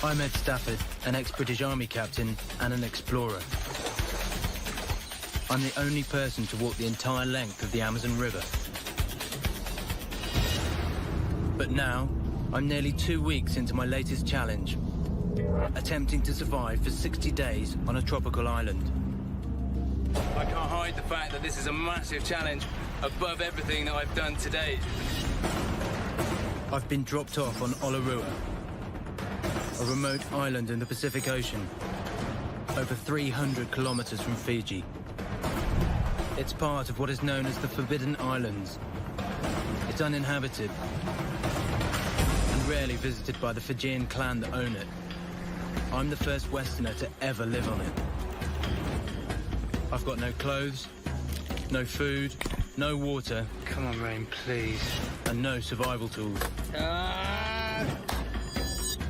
I'm Ed Stafford, an ex-British Army captain and an explorer. I'm the only person to walk the entire length of the Amazon River. But now, I'm nearly 2 weeks into my latest challenge, attempting to survive for 60 days on a tropical island. I can't hide the fact that this is a massive challenge above everything that I've done to date. I've been dropped off on Olarua, a remote island in the Pacific Ocean, over 300 kilometers from Fiji. It's part of what is known as the Forbidden Islands. It's uninhabited and rarely visited by the Fijian clan that own it. I'm the first Westerner to ever live on it. I've got no clothes, no food, no water. Come on, rain, please. And no survival tools.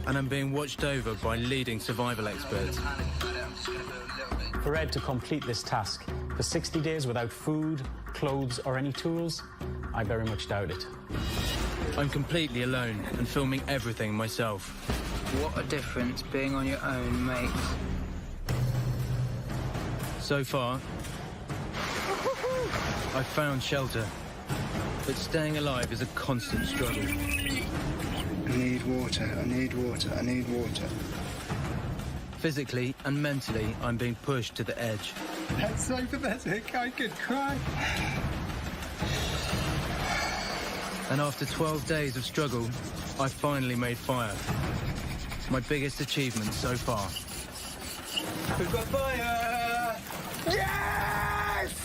And I'm being watched over by leading survival experts. For Ed to complete this task for 60 days without food, clothes or any tools, I very much doubt it. I'm completely alone and filming everything myself. What a difference being on your own makes. So far, I've found shelter, but staying alive is a constant struggle. I need water, I need water, I need water. Physically and mentally, I'm being pushed to the edge. That's so pathetic, I could cry. And after 12 days of struggle, I finally made fire. My biggest achievement so far. We've got fire! Yes!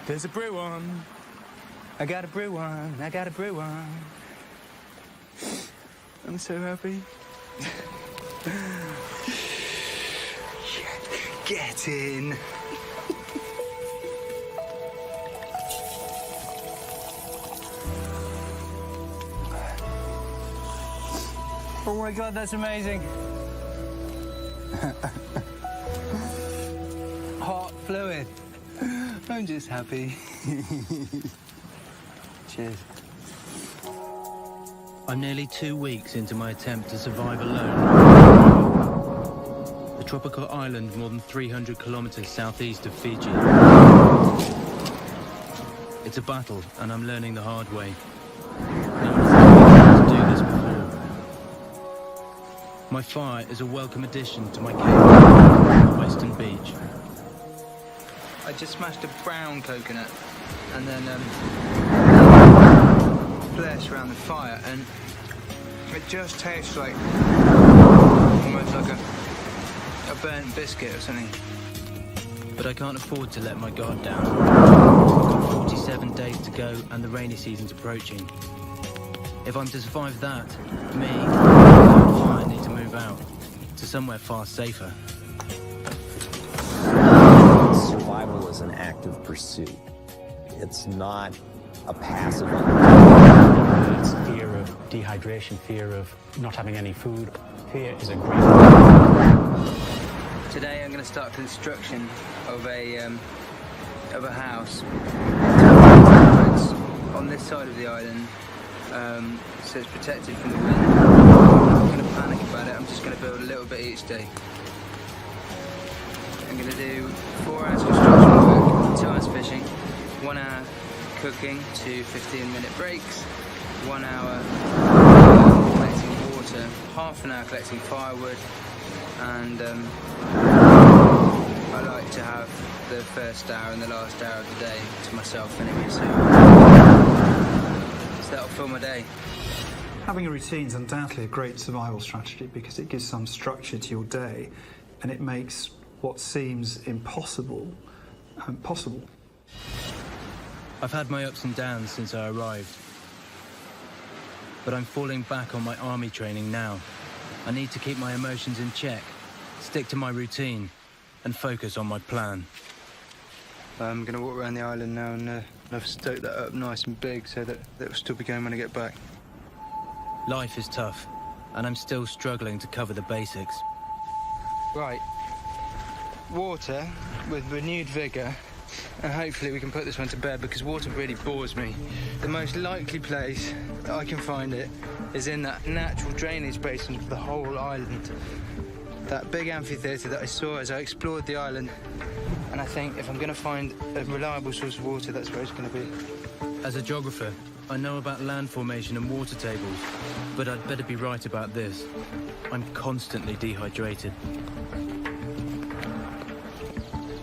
There's a brew on. I got a brew on. I got a brew on. I'm so happy. Get in. Oh my God, that's amazing. Hot fluid. I'm just happy. Cheers. I'm nearly 2 weeks into my attempt to survive alone. A tropical island more than 300 kilometers southeast of Fiji. It's a battle, and I'm learning the hard way. No one's ever to do this before. My fire is a welcome addition to my cave on the western beach. I just smashed a brown coconut and then flesh around the fire, and it just tastes like almost like a burnt biscuit or something. But I can't afford to let my guard down. I've got 47 days to go and the rainy season's approaching. If I'm to survive that, me and the fire need to move out to somewhere far safer. Survival is an active pursuit. It's not a passive. It's fear of dehydration, fear of not having any food. Fear is a great. Today I'm going to start construction of a house. It's on this side of the island, so it's protected from the wind. I'm not going to panic about it. I'm just going to build a little bit each day. I'm going to do 4 hours construction work, 2 hours fishing, 1 hour cooking, 2 15-minute breaks, 1 hour collecting water, half an hour collecting firewood, and I like to have the first hour and the last hour of the day to myself anyway, so that'll fill my day. Having a routine is undoubtedly a great survival strategy because it gives some structure to your day and it makes what seems impossible possible. I've had my ups and downs since I arrived, but I'm falling back on my army training now. I need to keep my emotions in check, stick to my routine, and focus on my plan. I'm going to walk around the island now and And I've stoked that up nice and big so that it'll still be going when I get back. Life is tough, and I'm still struggling to cover the basics. Right. Water with renewed vigour, and hopefully we can put this one to bed because water really bores me. The most likely place that I can find it is in that natural drainage basin of the whole island. That big amphitheatre that I saw as I explored the island. And I think if I'm going to find a reliable source of water, that's where it's going to be. As a geographer, I know about land formation and water tables, but I'd better be right about this. I'm constantly dehydrated.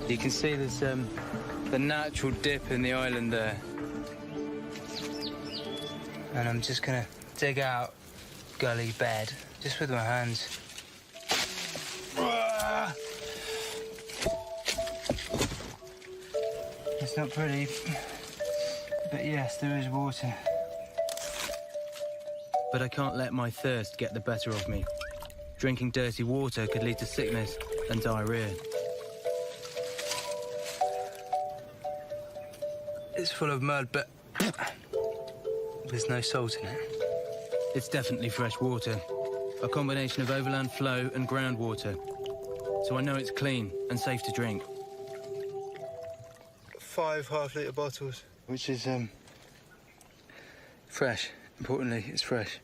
You can see there's the natural dip in the island there. And I'm just going to dig out gully bed, just with my hands. It's not pretty, but yes, there is water. But I can't let my thirst get the better of me. Drinking dirty water could lead to sickness and diarrhea. It's full of mud, but there's no salt in it. It's definitely fresh water, a combination of overland flow and groundwater. So I know it's clean and safe to drink. 5 half-litre bottles, which is fresh. Importantly, it's fresh.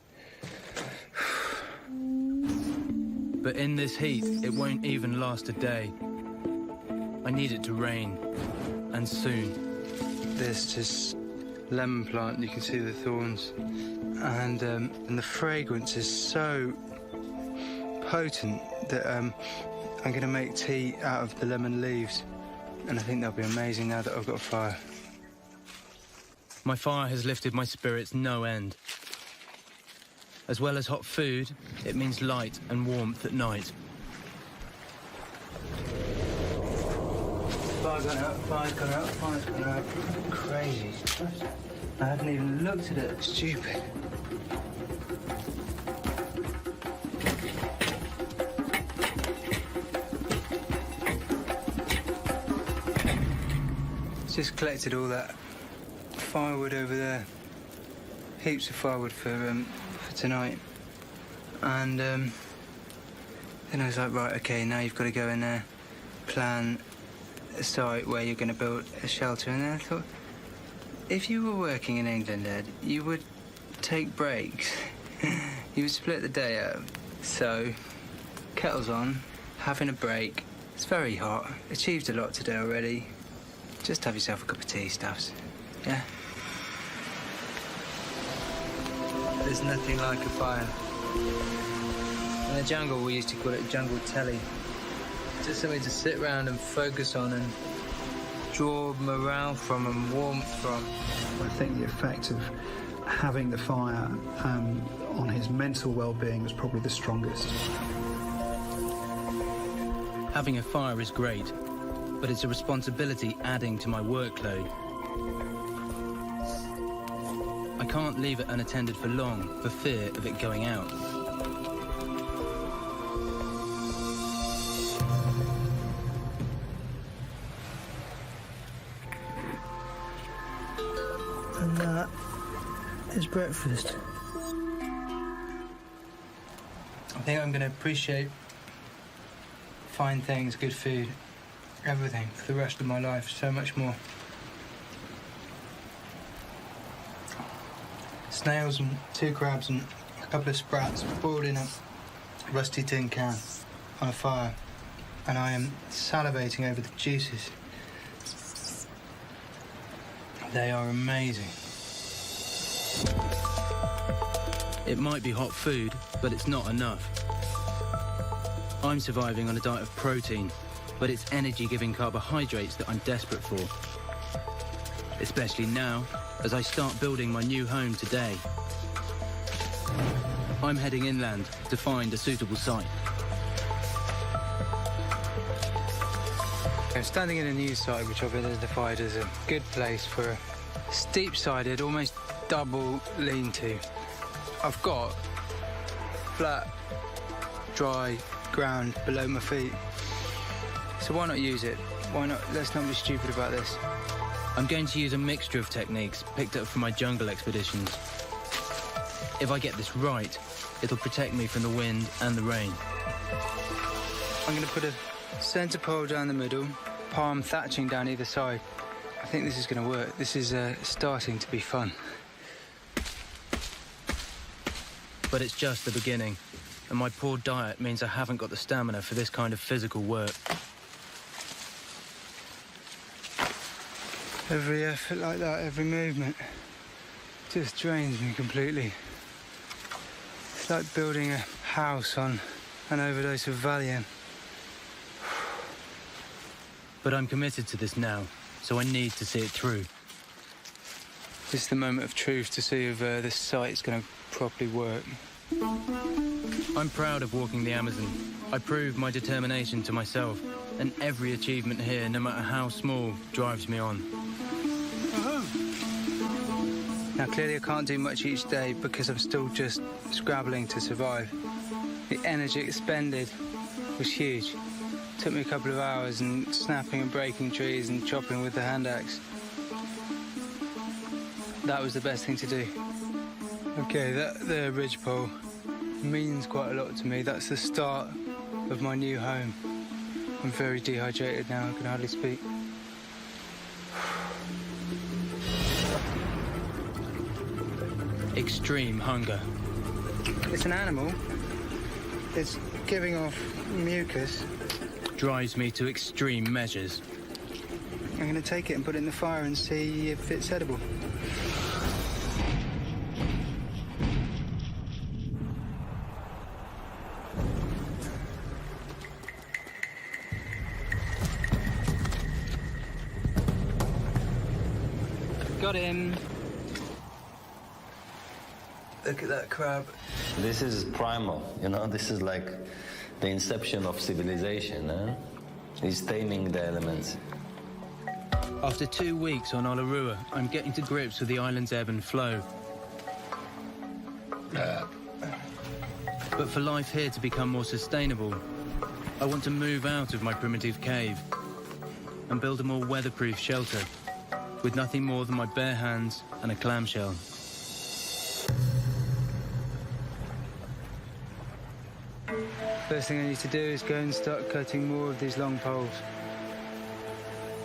But in this heat, it won't even last a day. I need it to rain, and soon. There's this lemon plant, you can see the thorns, and the fragrance is so potent that I'm going to make tea out of the lemon leaves, and I think that'll be amazing now that I've got a fire. My fire has lifted my spirits no end. As well as hot food, it means light and warmth at night. Fire's gone out, fire's gone out, fire's gone out. Crazy. I haven't even looked at it. Stupid. Just collected all that firewood over there. Heaps of firewood for tonight. And then I was like, right, okay, now you've got to go in there, plan a site where you're going to build a shelter. And then I thought, if you were working in England, Ed, you would take breaks. You would split the day up. So, kettle's on, having a break. It's very hot. Achieved a lot today already. Just have yourself a cup of tea, Stuffs. Yeah? There's nothing like a fire. In the jungle, we used to call it jungle telly. Just something to sit around and focus on and draw morale from and warmth from. I think the effect of having the fire on his mental well-being was probably the strongest. Having a fire is great, but it's a responsibility adding to my workload. I can't leave it unattended for long for fear of it going out. And that is breakfast. I think I'm going to appreciate fine things, good food, everything for the rest of my life, so much more. Snails and 2 crabs and a couple of sprats boiled in a rusty tin can on a fire, and I am salivating over the juices. They are amazing. It might be hot food, but it's not enough. I'm surviving on a diet of protein, but it's energy-giving carbohydrates that I'm desperate for. Especially now, as I start building my new home today. I'm heading inland to find a suitable site. I'm standing in a new site which I've identified as a good place for a steep-sided, almost double lean-to. I've got flat, dry ground below my feet. So why not use it? Why not? Let's not be stupid about this. I'm going to use a mixture of techniques picked up from my jungle expeditions. If I get this right, it'll protect me from the wind and the rain. I'm going to put a centre pole down the middle, palm thatching down either side. I think this is going to work. This is starting to be fun. But it's just the beginning, and my poor diet means I haven't got the stamina for this kind of physical work. Every effort like that, every movement, just drains me completely. It's like building a house on an overdose of Valium. But I'm committed to this now, so I need to see it through. This is the moment of truth to see if this site's going to properly work. I'm proud of walking the Amazon. I proved my determination to myself, and every achievement here, no matter how small, drives me on. Now, clearly I can't do much each day because I'm still just scrabbling to survive. The energy expended was huge. It took me a couple of hours and snapping and breaking trees and chopping with the hand axe. That was the best thing to do. Okay, the ridgepole means quite a lot to me. That's the start of my new home. I'm very dehydrated now, I can hardly speak. Extreme hunger. It's an animal. It's giving off mucus. Drives me to extreme measures. I'm going to take it and put it in the fire and see if it's edible. Got him. Look at that crab. This is primal, you know, this is like the inception of civilization, eh? It's taming the elements. After 2 weeks on Olarua, I'm getting to grips with the island's ebb and flow. But for life here to become more sustainable, I want to move out of my primitive cave and build a more weatherproof shelter with nothing more than my bare hands and a clamshell. First thing I need to do is go and start cutting more of these long poles.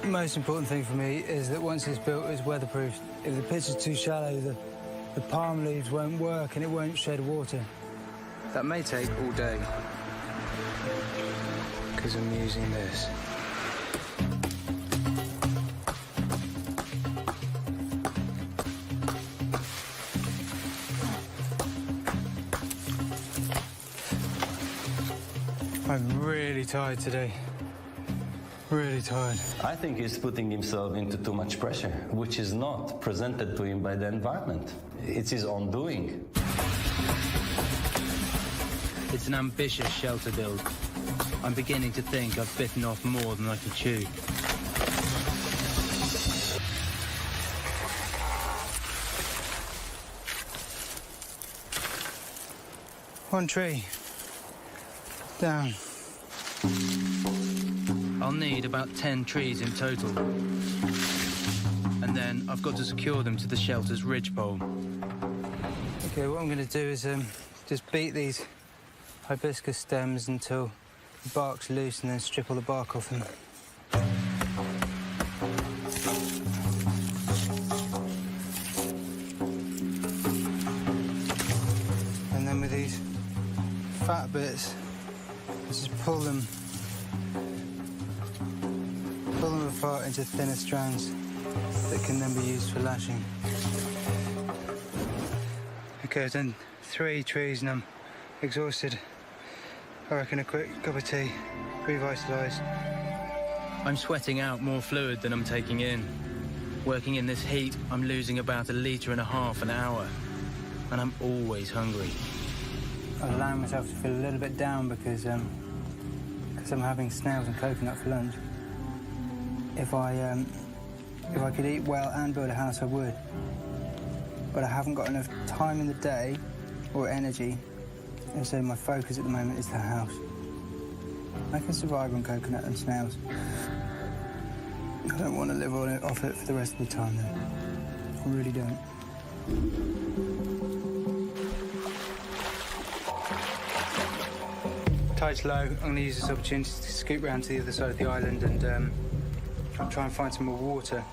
The most important thing for me is that once it's built, it's weatherproof. If the pitch is too shallow, the palm leaves won't work and it won't shed water. That may take all day, because I'm using this. I'm really tired today. Really tired. I think he's putting himself into too much pressure, which is not presented to him by the environment. It's his own doing. It's an ambitious shelter build. I'm beginning to think I've bitten off more than I can chew. One tree. Down. I'll need about 10 trees in total. And then I've got to secure them to the shelter's ridgepole. Okay, what I'm going to do is just beat these hibiscus stems until the bark's loose and then strip all the bark off them. And then with these fat bits, just pull them apart into thinner strands that can then be used for lashing. Okay, I've done 3 trees and I'm exhausted. I reckon a quick cup of tea, revitalised. I'm sweating out more fluid than I'm taking in. Working in this heat, I'm losing about 1.5 litres an hour. And I'm always hungry. I'm allowing myself to feel a little bit down because I'm having snails and coconut for lunch. If I could eat well and build a house, I would. But I haven't got enough time in the day or energy, and so my focus at the moment is the house. I can survive on coconut and snails. I don't want to live on it, off it for the rest of the time, though. I really don't. Tide's low. I'm going to use this opportunity to scoot round to the other side of the island and try and find some more water.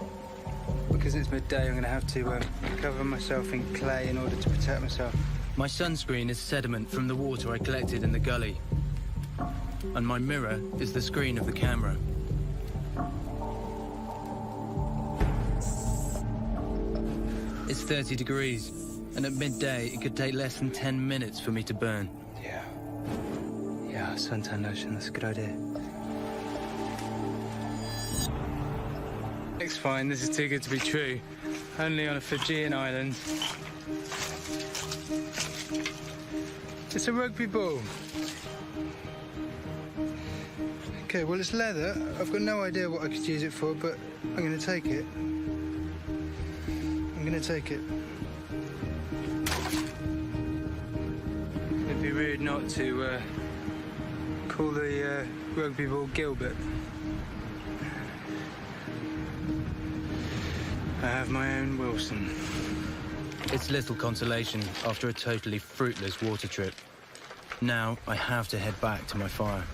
Because it's midday, I'm going to have to cover myself in clay in order to protect myself. My sunscreen is sediment from the water I collected in the gully. And my mirror is the screen of the camera. It's 30 degrees, and at midday it could take less than 10 minutes for me to burn. Yeah, suntan lotion, that's a good idea. It's fine, this is too good to be true. Only on a Fijian island. It's a rugby ball. Okay, well it's leather. I've got no idea what I could use it for, but I'm going to take it. I'm going to take it. It'd be rude not to call the rugby ball Gilbert. I have my own Wilson. It's little consolation after a totally fruitless water trip. Now I have to head back to my fire.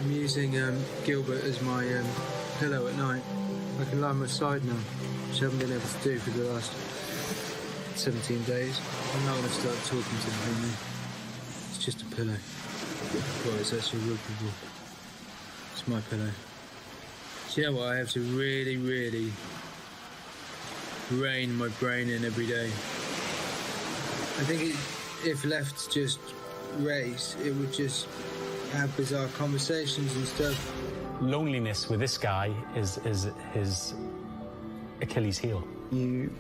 I'm using Gilbert as my pillow at night. I can lie on my side now, which I haven't been able to do for the last 17 days. I'm not going to start talking to him. It's just a pillow. Well, it's actually a rugby ball. It's my pillow. Do you know what? I have to really, really rein my brain in every day. I think if left to just race, it would just have bizarre conversations and stuff. Loneliness with this guy is his Achilles heel. You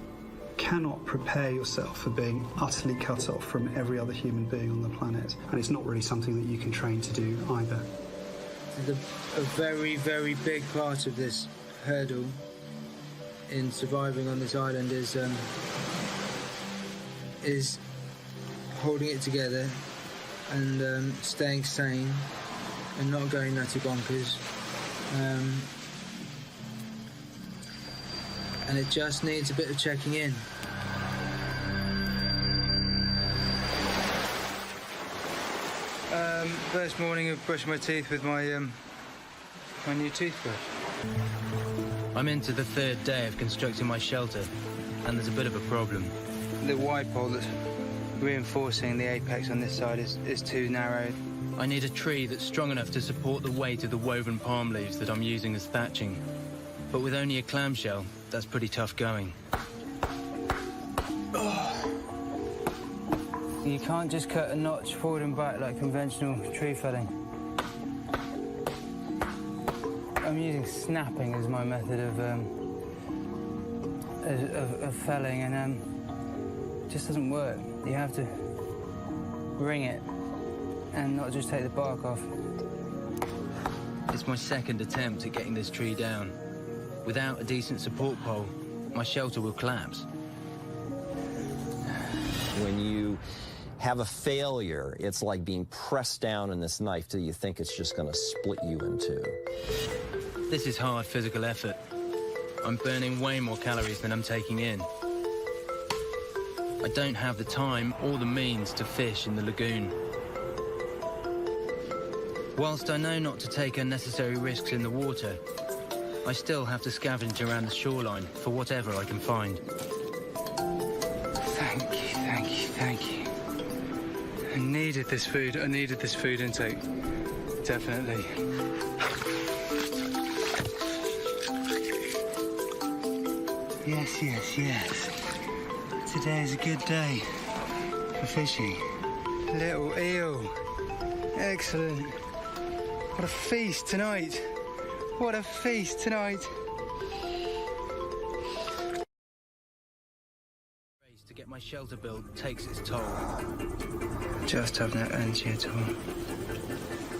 cannot prepare yourself for being utterly cut off from every other human being on the planet, and it's not really something that you can train to do either. A very, very big part of this hurdle in surviving on this island is holding it together and staying sane and not going nutty bonkers. And it just needs a bit of checking in. First morning of brushing my teeth with my new toothbrush. I'm into the third day of constructing my shelter, and there's a bit of a problem. The wide pole that's reinforcing the apex on this side is too narrow. I need a tree that's strong enough to support the weight of the woven palm leaves that I'm using as thatching. But with only a clamshell, that's pretty tough going. You can't just cut a notch forward and back like conventional tree felling. I'm using snapping as my method of felling, and it just doesn't work. You have to ring it and not just take the bark off. It's my second attempt at getting this tree down. Without a decent support pole, my shelter will collapse. When you have a failure, it's like being pressed down in this knife till you think it's just going to split you in two. This is hard physical effort. I'm burning way more calories than I'm taking in. I don't have the time or the means to fish in the lagoon. Whilst I know not to take unnecessary risks in the water, I still have to scavenge around the shoreline for whatever I can find. Thank you, thank you, thank you. I needed this food intake. Definitely. Yes, yes, yes. Today is a good day for fishing. Little eel. Excellent. What a feast tonight. What a feast tonight. To get my shelter built takes its toll. Just have no energy at all.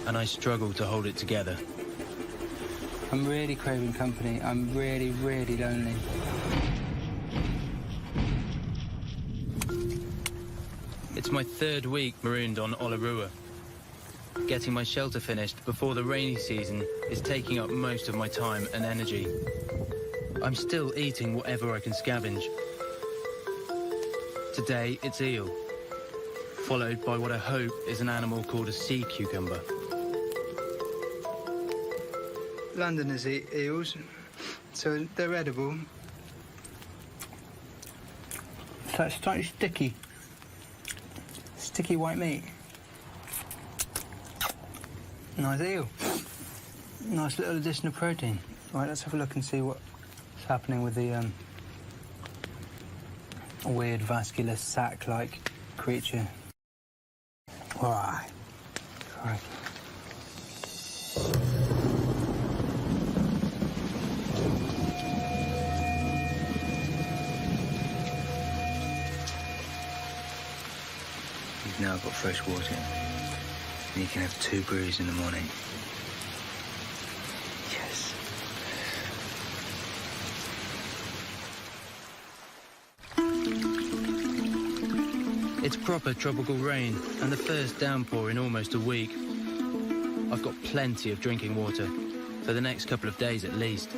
And I struggle to hold it together. I'm really craving company. I'm really, really lonely. It's my third week marooned on Olarua. Getting my shelter finished before the rainy season is taking up most of my time and energy. I'm still eating whatever I can scavenge. Today it's eel, followed by what I hope is an animal called a sea cucumber. Londoners eat eels, so they're edible. It's like slightly sticky white meat. Nice eel. Nice little addition of protein. Right, let's have a look and see what's happening with the weird vascular sac-like creature. Right. Crikey. You've now got fresh water, and you can have 2 brews in the morning. Yes. It's proper tropical rain and the first downpour in almost a week. I've got plenty of drinking water, for the next couple of days at least.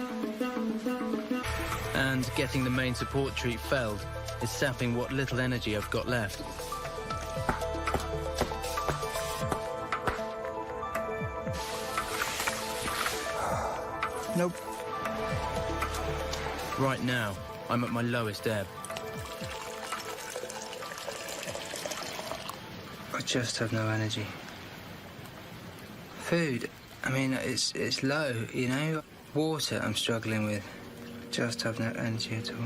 And getting the main support treat felled is sapping what little energy I've got left. Nope. Right now, I'm at my lowest ebb. I just have no energy. Food, I mean, it's low, you know. Water I'm struggling with. Just have no energy at all.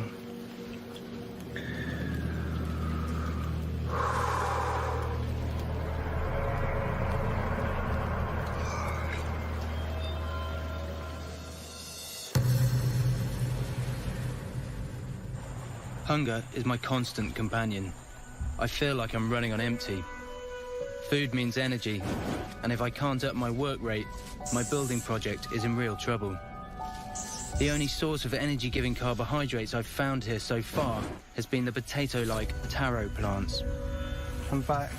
Hunger is my constant companion. I feel like I'm running on empty. Food means energy, and if I can't up my work rate, my building project is in real trouble. The only source of energy-giving carbohydrates I've found here so far has been the potato-like taro plants. I'm back.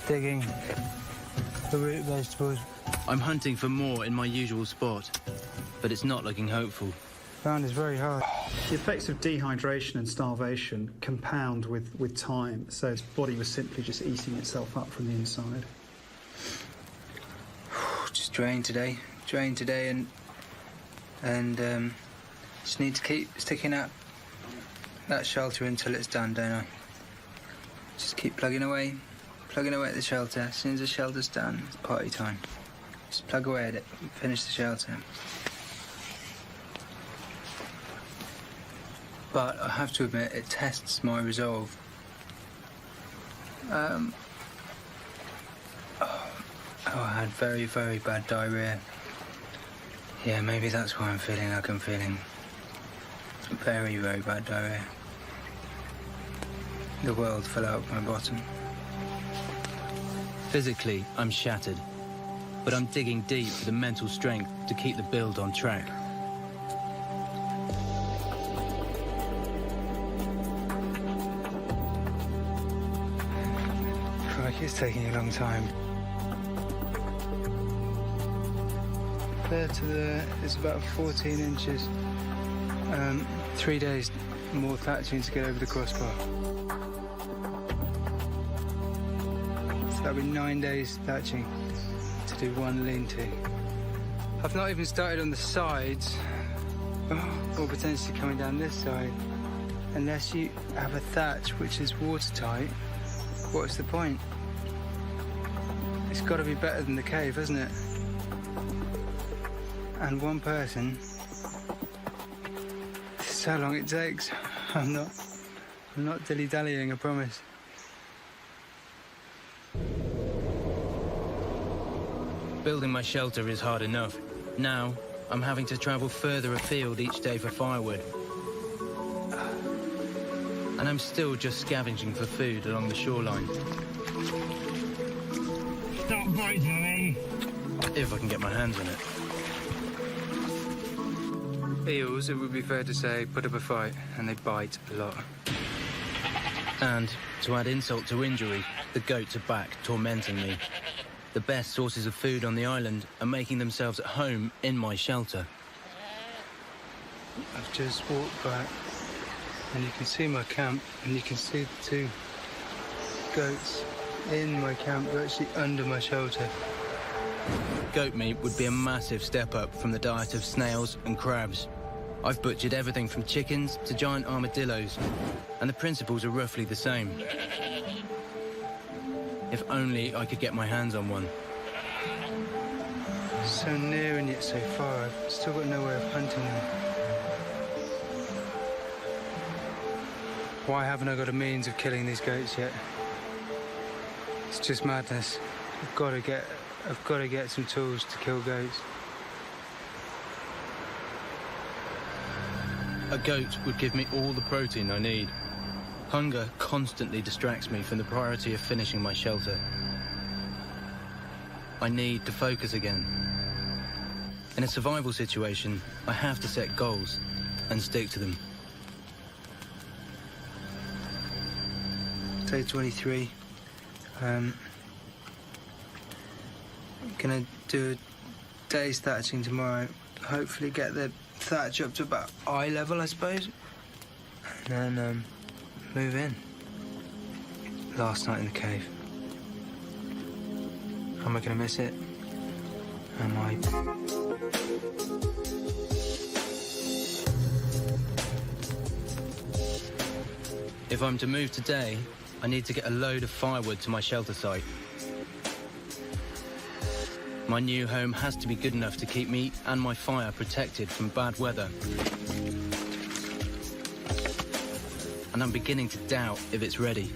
Digging the root vegetables. I'm hunting for more in my usual spot, but it's not looking hopeful. Ground is very hard. The effects of dehydration and starvation compound with time, so its body was simply just eating itself up from the inside. Just drained today, and just need to keep sticking out that shelter until it's done, don't I? Just keep plugging away at the shelter. As soon as the shelter's done, it's party time. Just plug away at it, finish the shelter. But I have to admit, it tests my resolve. I had very, very bad diarrhea. Yeah, maybe that's why I'm feeling like I'm feeling. Very, very bad diarrhea. The world fell out of my bottom. Physically, I'm shattered, but I'm digging deep for the mental strength to keep the build on track. It's taking a long time. There to there is about 14 inches. 3 days more thatching to get over the crossbar. So that'll be 9 days thatching to do 1 lean-to. I've not even started on the sides, or potentially coming down this side. Unless you have a thatch which is watertight, what's the point? It's got to be better than the cave, hasn't it? And one person. This is how long it takes. I'm not dilly-dallying, I promise. Building my shelter is hard enough. Now, I'm having to travel further afield each day for firewood. And I'm still just scavenging for food along the shoreline. Stop biting me! If I can get my hands on it. Eels, it would be fair to say, put up a fight, and they bite a lot. And, to add insult to injury, the goats are back, tormenting me. The best sources of food on the island are making themselves at home in my shelter. I've just walked back, and you can see my camp, and you can see the two goats in my camp, they're actually under my shelter. Goat meat would be a massive step up from the diet of snails and crabs. I've butchered everything from chickens to giant armadillos, and the principles are roughly the same. If only I could get my hands on one. So near and yet so far, I've still got no way of hunting them. Why haven't I got a means of killing these goats yet? It's just madness. I've got to get some tools to kill goats. A goat would give me all the protein I need. Hunger constantly distracts me from the priority of finishing my shelter. I need to focus again. In a survival situation, I have to set goals and stick to them. Day 23. Gonna do a day's thatching tomorrow. Hopefully get the thatch up to about eye level, I suppose. And then move in. Last night in the cave. Am I gonna miss it? Am I? If I'm to move today, I need to get a load of firewood to my shelter site. My new home has to be good enough to keep me and my fire protected from bad weather. And I'm beginning to doubt if it's ready.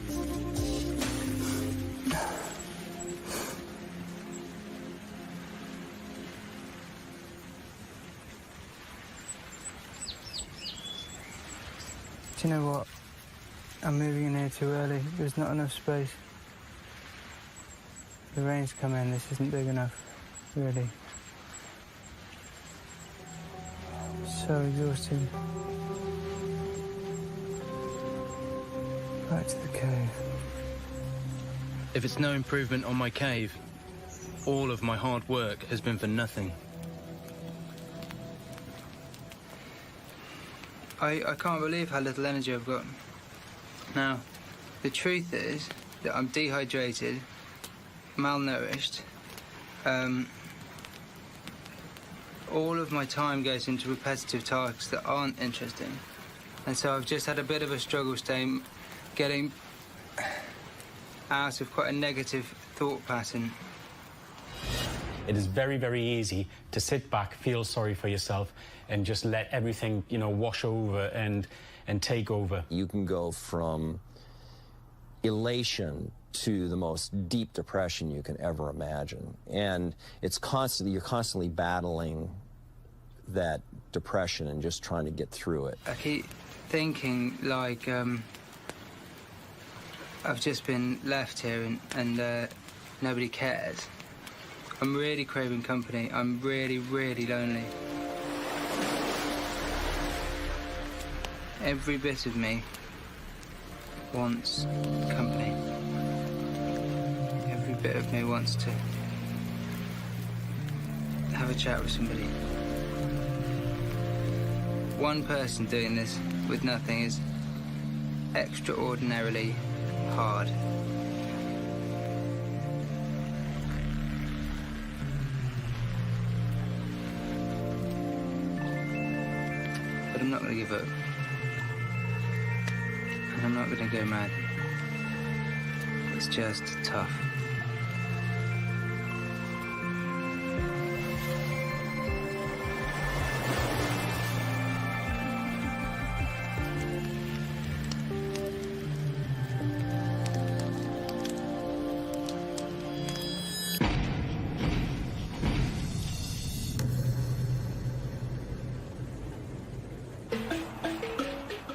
Do you know what? I'm moving in here too early. There's not enough space. The rain's come in. This isn't big enough, really. So exhausting. Back to the cave. If it's no improvement on my cave, all of my hard work has been for nothing. I can't believe how little energy I've got. Now, the truth is that I'm dehydrated, malnourished. All of my time goes into repetitive tasks that aren't interesting. And so I've just had a bit of a struggle getting out of quite a negative thought pattern. It is very, very easy to sit back, feel sorry for yourself, and just let everything, wash over and take over. You can go from elation to the most deep depression you can ever imagine. And you're constantly battling that depression and just trying to get through it. I keep thinking like I've just been left here and nobody cares. I'm really craving company. I'm really, really lonely. Every bit of me wants company. Every bit of me wants to have a chat with somebody. One person doing this with nothing is extraordinarily hard. But I'm not going to give up. And I'm not going to go mad. It's just tough.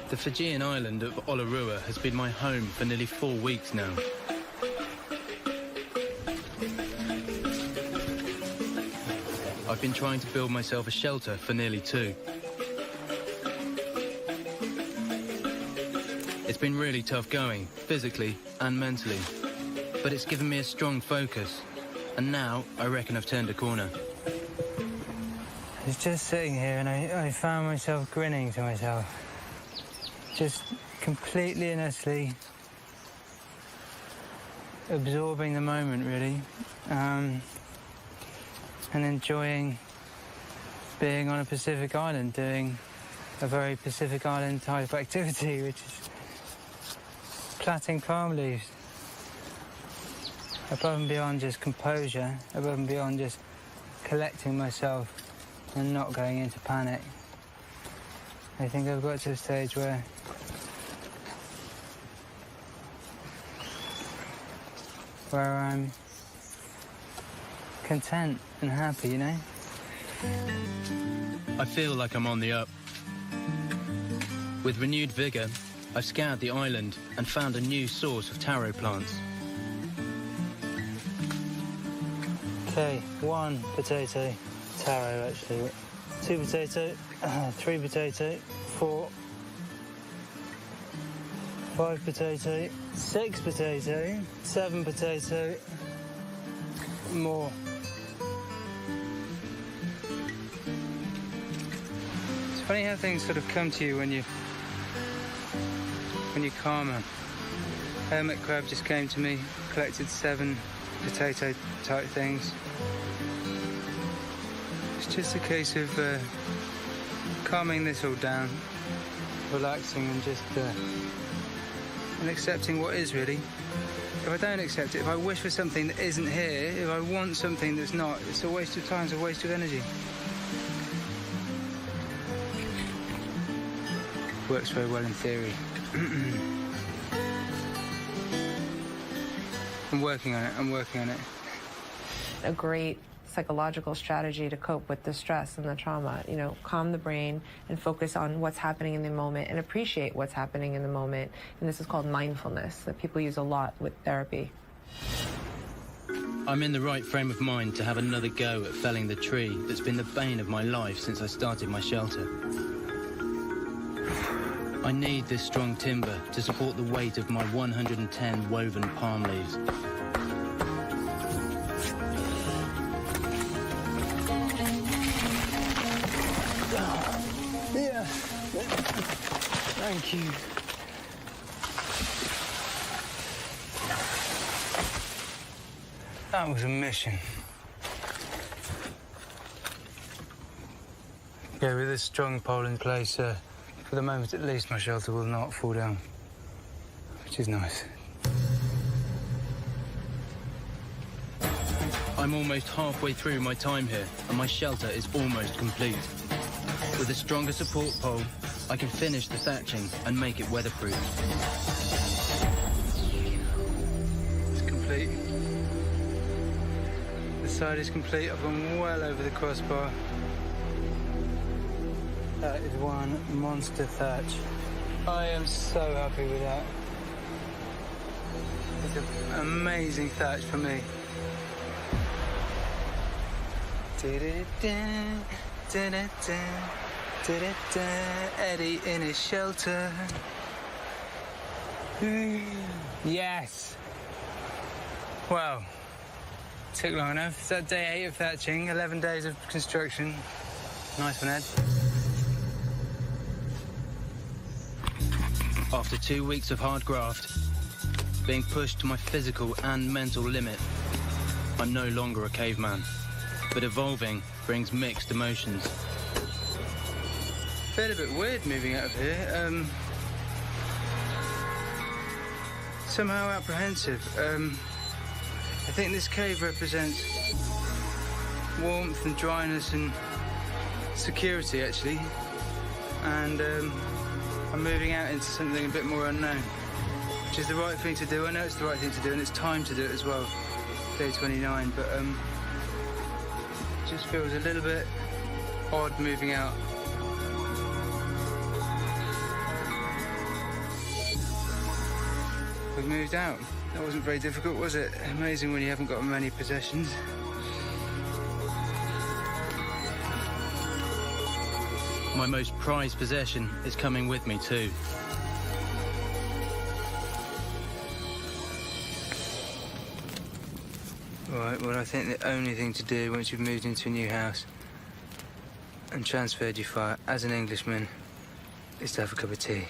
The Fijian island of Olarua has been my home for nearly 4 weeks now. I've been trying to build myself a shelter for nearly 2. It's been really tough going, physically and mentally. But it's given me a strong focus. And now, I reckon I've turned a corner. I was just sitting here and I found myself grinning to myself. Just completely and utterly absorbing the moment, really. And enjoying being on a Pacific island, doing a very Pacific island type activity, which is plaiting palm leaves. Above and beyond just composure, above and beyond just collecting myself and not going into panic. I think I've got to a stage where I'm content and happy, you know? I feel like I'm on the up. With renewed vigour, I've scoured the island and found a new source of taro plants. Okay, 1 potato, taro actually, 2 potato, 3 potato, 4, 5 potato, 6 potato, 7 potato, more. It's funny how things sort of come to you when you're calmer. Hermit crab just came to me, collected 7 potato type things. It's just a case of calming this all down, relaxing and just and accepting what is really. If I don't accept it, if I wish for something that isn't here, if I want something that's not, it's a waste of time, it's a waste of energy. Works very well in theory. I'm working on it. A great psychological strategy to cope with the stress and the trauma. You know, calm the brain and focus on what's happening in the moment and appreciate what's happening in the moment. And this is called mindfulness that people use a lot with therapy. I'm in the right frame of mind to have another go at felling the tree that's been the bane of my life since I started my shelter. I need this strong timber to support the weight of my 110 woven palm leaves. Yeah. Thank you. That was a mission. Yeah, with this strong pole in place, for the moment at least, my shelter will not fall down, which is nice. I'm almost halfway through my time here, and my shelter is almost complete. With a stronger support pole, I can finish the thatching and make it weatherproof. It's complete. The side is complete. I've gone well over the crossbar. That is one monster thatch. I am so happy with that. It's an amazing thatch for me. Eddie in his shelter. Yes. Wow. Took long enough. Is that day 8 of thatching? 11 days of construction. Nice one, Ed. After 2 weeks of hard graft, being pushed to my physical and mental limit, I'm no longer a caveman, but evolving brings mixed emotions. Felt a bit weird moving out of here. Somehow apprehensive. I think this cave represents warmth and dryness and security, actually. And I'm moving out into something a bit more unknown, which is the right thing to do. I know it's the right thing to do, and it's time to do it as well. Day 29, but it just feels a little bit odd moving out. We've moved out. That wasn't very difficult, was it? Amazing when you haven't got many possessions. My most prized possession is coming with me too. Right, well, I think the only thing to do once you've moved into a new house and transferred your fire as an Englishman is to have a cup of tea.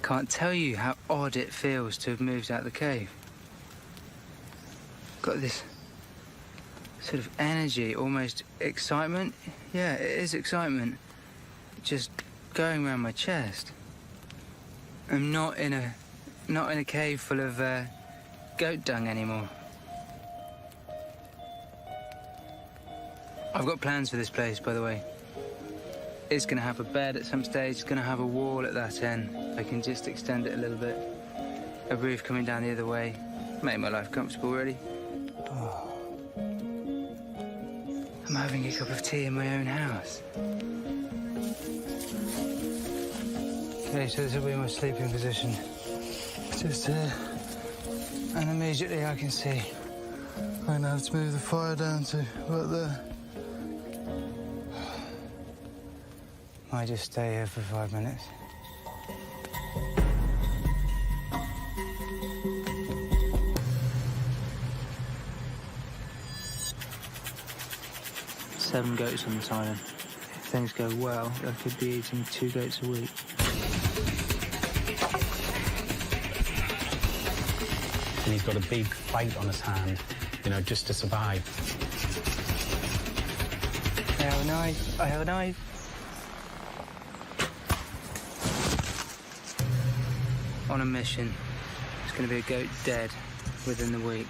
Can't tell you how odd it feels to have moved out of the cave. Got this sort of energy, almost excitement. Yeah, it is excitement. Just going around my chest. I'm not in a cave full of goat dung anymore. I've got plans for this place, by the way. It's going to have a bed at some stage. It's going to have a wall at that end. I can just extend it a little bit. A roof coming down the other way. Make my life comfortable, really. Oh. I'm having a cup of tea in my own house. Okay, so this will be my sleeping position. Just here. And immediately I can see I'm going to have to move the fire down to right there. Might just stay here for 5 minutes. Seven goats on this island. If things go well, I could be eating 2 goats a week. And he's got a big fight on his hand, you know, just to survive. I have a knife. I have a knife. On a mission. There's going to be a goat dead within the week.